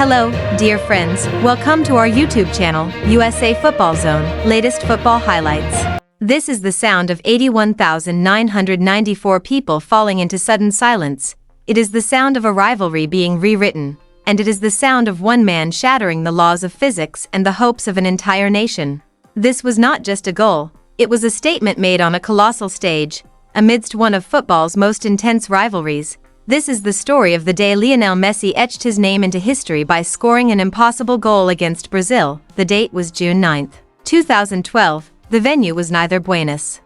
Hello, dear friends, welcome to our YouTube channel, USA Football Zone, latest football highlights. This is the sound of 81,994 people falling into sudden silence. It is the sound of a rivalry being rewritten, and it is the sound of one man shattering the laws of physics and the hopes of an entire nation. This was not just a goal, it was a statement made on a colossal stage, amidst one of football's most intense rivalries. This is the story of the day Lionel Messi etched his name into history by scoring an impossible goal against Brazil. The date was June 9, 2012. The venue was neither Buenos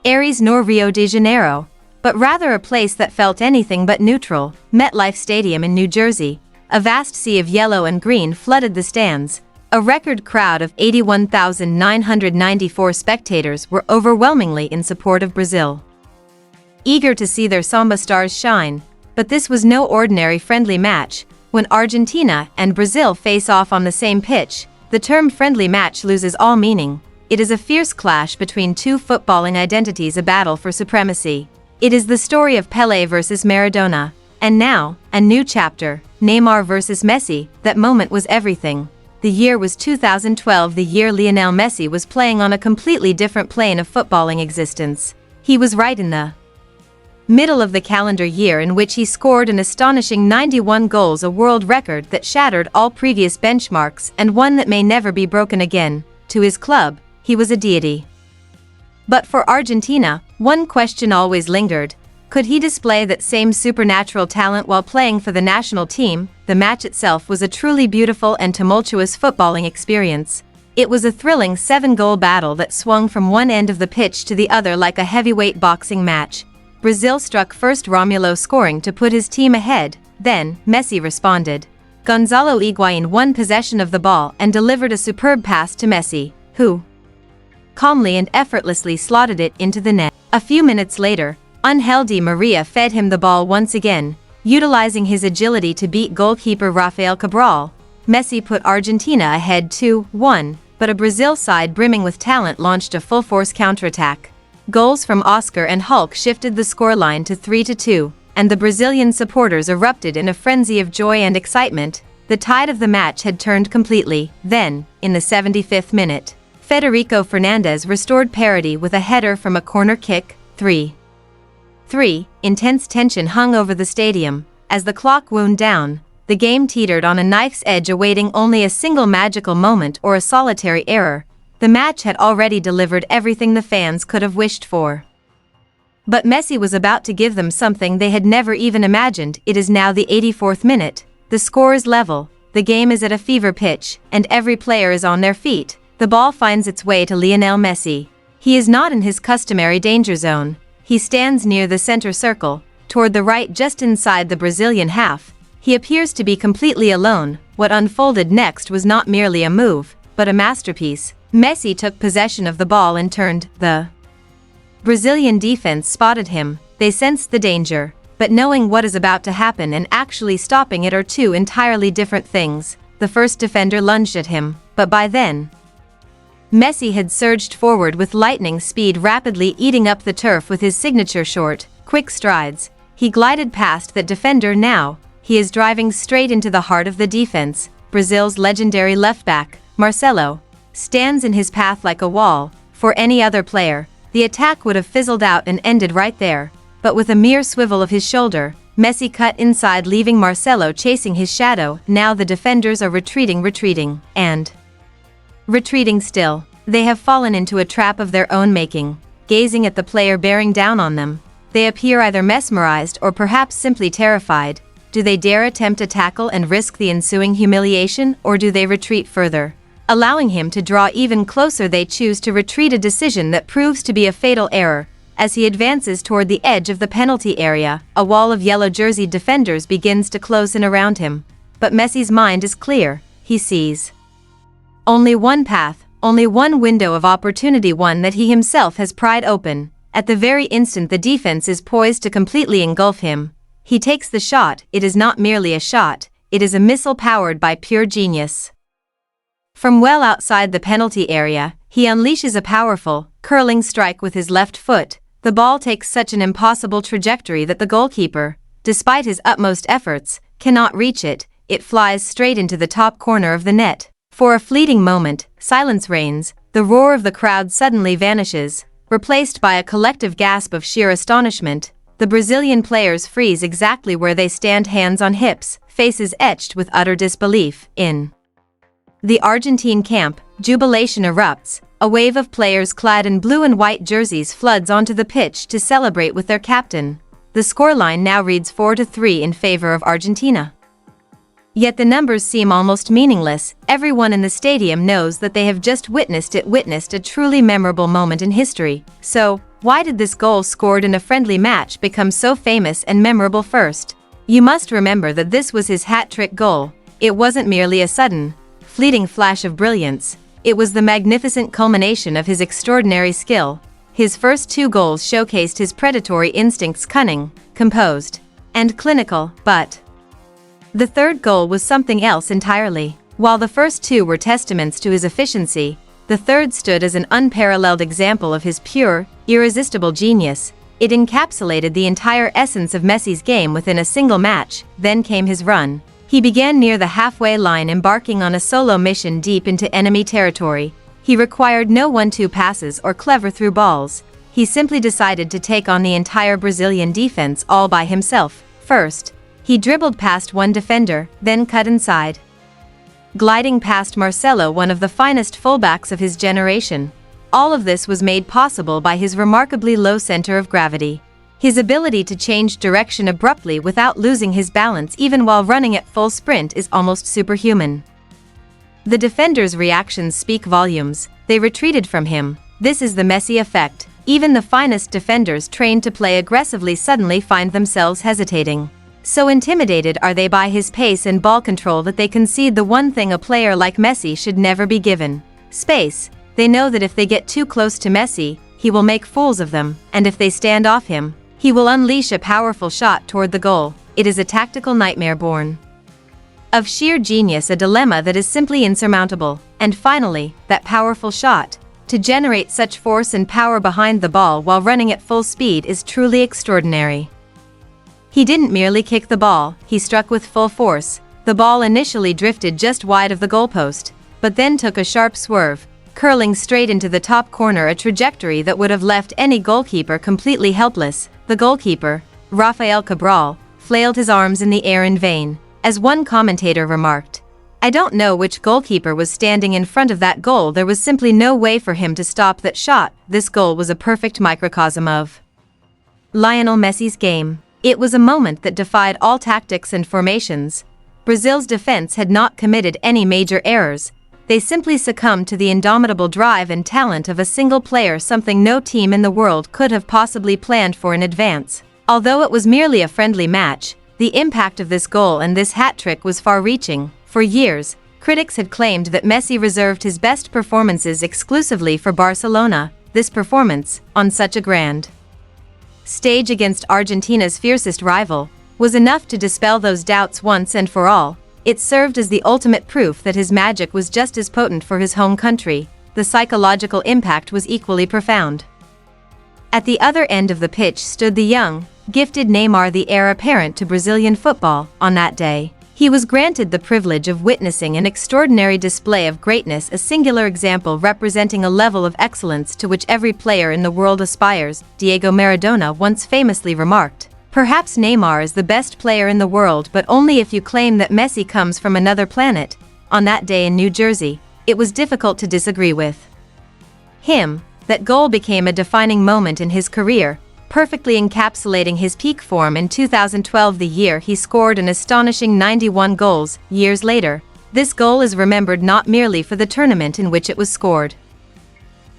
Aires nor Rio de Janeiro, but rather a place that felt anything but neutral, MetLife Stadium in New Jersey. A vast sea of yellow and green flooded the stands. A record crowd of 81,994 spectators were overwhelmingly in support of Brazil, eager to see their Samba stars shine. But this was no ordinary friendly match. When Argentina and Brazil face off on the same pitch, the term friendly match loses all meaning. It is a fierce clash between two footballing identities, a battle for supremacy. It is the story of Pelé versus Maradona. And now, a new chapter, Neymar versus Messi. That moment was everything. The year was 2012, the year Lionel Messi was playing on a completely different plane of footballing existence. He was right in the middle of the calendar year in which he scored an astonishing 91 goals, a world record that shattered all previous benchmarks and one that may never be broken again. To his club, he was a deity. But for Argentina, one question always lingered. Could he display that same supernatural talent while playing for the national team? The match itself was a truly beautiful and tumultuous footballing experience. It was a thrilling 7-goal battle that swung from one end of the pitch to the other like a heavyweight boxing match. Brazil struck first, Romulo scoring to put his team ahead, then Messi responded. Gonzalo Higuain won possession of the ball and delivered a superb pass to Messi, who calmly and effortlessly slotted it into the net. A few minutes later, Angel Di Maria fed him the ball once again, utilizing his agility to beat goalkeeper Rafael Cabral. Messi put Argentina ahead 2-1, but a Brazil side brimming with talent launched a full-force counterattack. Goals from Oscar and Hulk shifted the scoreline to 3-2, and the Brazilian supporters erupted in a frenzy of joy and excitement. The tide of the match had turned completely. Then, in the 75th minute, Federico Fernandez restored parity with a header from a corner kick. 3-3. Intense tension hung over the stadium. As the clock wound down, the game teetered on a knife's edge, awaiting only a single magical moment or a solitary error. The match had already delivered everything the fans could have wished for. But Messi was about to give them something they had never even imagined. It is now the 84th minute. The score is level, the game is at a fever pitch, and every player is on their feet. The ball finds its way to Lionel Messi. He is not in his customary danger zone. He stands near the center circle, toward the right just inside the Brazilian half. He appears to be completely alone. What unfolded next was not merely a move, but a masterpiece. Messi took possession of the ball and turned. The Brazilian defense spotted him. They sensed the danger, but knowing what is about to happen and actually stopping it are two entirely different things. The first defender lunged at him, but by then, Messi had surged forward with lightning speed, rapidly eating up the turf with his signature short, quick strides. He glided past that defender. Now, he is driving straight into the heart of the defense. Brazil's legendary left-back, Marcelo, stands in his path like a wall. For any other player, the attack would have fizzled out and ended right there. But with a mere swivel of his shoulder, Messi cut inside, leaving Marcelo chasing his shadow. Now the defenders are retreating and retreating still. They have fallen into a trap of their own making. Gazing at the player bearing down on them, they appear either mesmerized or perhaps simply terrified. Do they dare attempt a tackle and risk the ensuing humiliation, or do they retreat further, allowing him to draw even closer? They choose to retreat, a decision that proves to be a fatal error. As he advances toward the edge of the penalty area, a wall of yellow-jerseyed defenders begins to close in around him. But Messi's mind is clear. He sees only one path, only one window of opportunity, one that he himself has pried open. At the very instant the defense is poised to completely engulf him, he takes the shot. It is not merely a shot, it is a missile powered by pure genius. From well outside the penalty area, he unleashes a powerful, curling strike with his left foot. The ball takes such an impossible trajectory that the goalkeeper, despite his utmost efforts, cannot reach it. it flies straight into the top corner of the net. For a fleeting moment, silence reigns, the roar of the crowd suddenly vanishes, replaced by a collective gasp of sheer astonishment. The Brazilian players freeze exactly where they stand, hands on hips, faces etched with utter disbelief. In the Argentine camp, jubilation erupts. A wave of players clad in blue and white jerseys floods onto the pitch to celebrate with their captain. The scoreline now reads 4-3 in favor of Argentina. Yet the numbers seem almost meaningless. Everyone in the stadium knows that they have just witnessed a truly memorable moment in history. So, why did this goal scored in a friendly match become so famous and memorable first? You must remember that this was his hat-trick goal. It wasn't merely a sudden, fleeting flash of brilliance. It was the magnificent culmination of his extraordinary skill. His first 2 goals showcased his predatory instincts, cunning, composed, and clinical, but the third goal was something else entirely. While the first 2 were testaments to his efficiency, the third stood as an unparalleled example of his pure, irresistible genius. It encapsulated the entire essence of Messi's game within a single match. Then came his run. He began near the halfway line, embarking on a solo mission deep into enemy territory. He required no 1-2 passes or clever through balls. He simply decided to take on the entire Brazilian defense all by himself. First, he dribbled past one defender, then cut inside, gliding past Marcelo, one of the finest fullbacks of his generation. All of this was made possible by his remarkably low center of gravity. His ability to change direction abruptly without losing his balance even while running at full sprint is almost superhuman. The defenders' reactions speak volumes. They retreated from him. This is the Messi effect. Even the finest defenders trained to play aggressively suddenly find themselves hesitating. So intimidated are they by his pace and ball control that they concede the one thing a player like Messi should never be given: space. They know that if they get too close to Messi, he will make fools of them, and if they stand off him, he will unleash a powerful shot toward the goal. It is a tactical nightmare born of sheer genius, a dilemma that is simply insurmountable. And finally, that powerful shot. To generate such force and power behind the ball while running at full speed is truly extraordinary. He didn't merely kick the ball, he struck with full force. The ball initially drifted just wide of the goalpost, but then took a sharp swerve, curling straight into the top corner, a trajectory that would have left any goalkeeper completely helpless. The goalkeeper, Rafael Cabral, flailed his arms in the air in vain. As one commentator remarked, "I don't know which goalkeeper was standing in front of that goal. There was simply no way for him to stop that shot." This goal was a perfect microcosm of Lionel Messi's game. It was a moment that defied all tactics and formations. Brazil's defense had not committed any major errors. They simply succumbed to the indomitable drive and talent of a single player, something no team in the world could have possibly planned for in advance. Although it was merely a friendly match, the impact of this goal and this hat-trick was far-reaching. For years, critics had claimed that Messi reserved his best performances exclusively for Barcelona. This performance, on such a grand stage against Argentina's fiercest rival, was enough to dispel those doubts once and for all. It served as the ultimate proof that his magic was just as potent for his home country. The psychological impact was equally profound. At the other end of the pitch stood the young, gifted Neymar, the heir apparent to Brazilian football. On that day, he was granted the privilege of witnessing an extraordinary display of greatness, a singular example representing a level of excellence to which every player in the world aspires. Diego Maradona once famously remarked, "Perhaps Neymar is the best player in the world, but only if you claim that Messi comes from another planet." On that day in New Jersey, it was difficult to disagree with him. That goal became a defining moment in his career, perfectly encapsulating his peak form in 2012, the year he scored an astonishing 91 goals. Years later, this goal is remembered not merely for the tournament in which it was scored,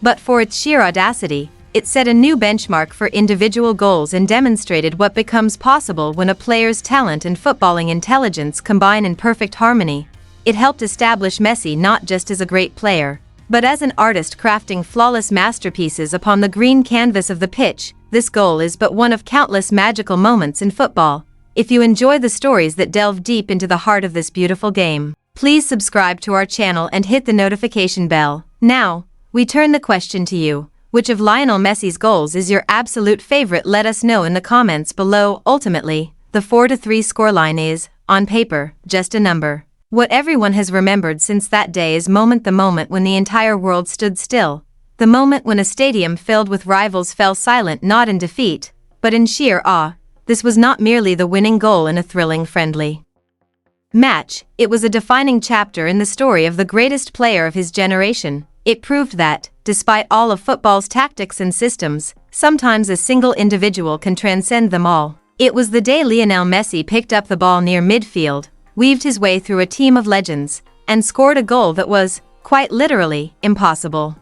but for its sheer audacity. It set a new benchmark for individual goals and demonstrated what becomes possible when a player's talent and footballing intelligence combine in perfect harmony. It helped establish Messi not just as a great player, but as an artist crafting flawless masterpieces upon the green canvas of the pitch. This goal is but one of countless magical moments in football. If you enjoy the stories that delve deep into the heart of this beautiful game, please subscribe to our channel and hit the notification bell. Now, we turn the question to you. Which of Lionel Messi's goals is your absolute favorite? Let us know in the comments below. Ultimately, the 4-3 scoreline is, on paper, just a number. What everyone has remembered since that day is the moment when the entire world stood still, the moment when a stadium filled with rivals fell silent not in defeat, but in sheer awe. This was not merely the winning goal in a thrilling friendly match, it was a defining chapter in the story of the greatest player of his generation. It proved that, despite all of football's tactics and systems, sometimes a single individual can transcend them all. It was the day Lionel Messi picked up the ball near midfield, weaved his way through a team of legends, and scored a goal that was, quite literally, impossible.